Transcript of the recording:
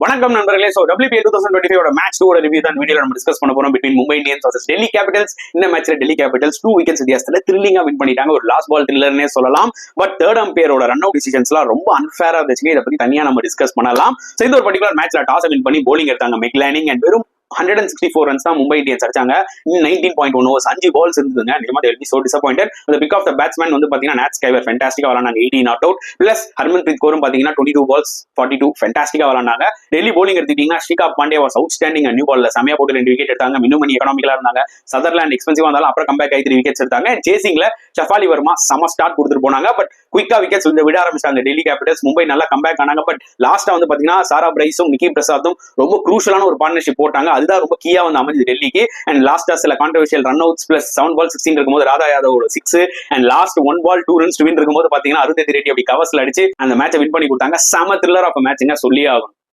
வணக்கம் நண்பர்களே. So WPL 2025 match 2 review தான் வீடியோல நம்ம டிஸ்கஸ் பண்ண போறோம். Between Mumbai Indians vs Delhi Capitals. இந்த மேட்ச்ல டெல்லி கேபிட்டல்ஸ் 2 விக்கெட்ஸ் வித்தியாசத்துல த்ரில்லிங்கா வின் பண்ணிட்டாங்க. ஒரு லாஸ்ட் பால் த்ரில்லர்னே சொல்லலாம். பட் தேர்ட் அம்பையரோட ரன் அவுட் டிசிஷன்ஸ்லாம் ரொம்ப அன்ஃபேரா இருந்துச்சு. இதை பத்தி தனியா நம்ம டிஸ்கஸ் பண்ணலாம். சோ இந்த ஒரு பர்டிகுலர் மேட்ச்ல டாஸ் வின் பண்ணி bowling எடுத்தாங்க மெக்லானிங் அண்ட் வெறும் 164 ரன்ஸ் தான் மும்பை இந்தியன்ஸ் அடிச்சாங்க. 19.1 overs 5 balls இருந்ததுங்க. நிஜமா they will be so disappointed. அந்த பிக் ஆஃப் த பேட்ஸ்மேன் வந்து பாத்தீங்கன்னா நாட் ஸ்கைவர் ஃபேண்டாஸ்டிக்கா விளையாண்டாங்க. 18 நாட் அவுட் பிளஸ் ஹர்மன்பிரீத் கௌரும் பாத்தீங்கன்னா 22 balls 42 ஃபேண்டாஸ்டிக்கா விளையாண்டாங்க. டெல்லி bowling எடுத்துட்டீங்கன்னா Srikanth Pandey was outstanding. New பால்ல செமையா போட்டு 2 விக்கெட் எடுத்தாங்க. மினுமணி எக்கனாமிக்கலா இருந்தாங்க. சதர்லாண்ட் எக்ஸ்பென்சிவா இருந்தாலும் அப்புறம் கம்பேக் ஆகி 3 விக்கெட்ஸ் எடுத்தாங்க. சேசிங்ல ஷஃபாலி வர்மா சம ஸ்டார்ட் கொடுத்துட்டு போனாங்க. பட் குயிக்கா விக்கெட்ஸ் விட ஆரம்பிச்சாங்க டெல்லி கேபிட்டல்ஸ். மும்பை நல்லா கம்பேக் ஆனாங்க. பட் லாஸ்டா வந்து பாத்தீங்கன்னா சாரா பிரைஸும் நிக்கி பிரசாத்தும் ரொம்ப குரூஷியலான ஒரு பார்ட்னர்ஷிப் போட்டாங்க. அதுதான் ரொம்ப கீயா வந்து அமைஞ்சது டெல்லிக்கு. அண்ட் லாஸ்டா சில controversial run outs plus 7 ball 16 இருக்கும்போது ராதா யாதவோட 6 and last 1 ball 2 runs to win இருக்கும்போது பாத்தீங்கன்னா அருந்ததி ரெட்டி அப்படி கவர்ஸ்ல அடிச்சு அந்த மேட்சை வின் பண்ணி கொடுத்தாங்க. செம த்ரில்லர் ஆஃப் மேட்ச்ங்க சொல்லி ஆகும்.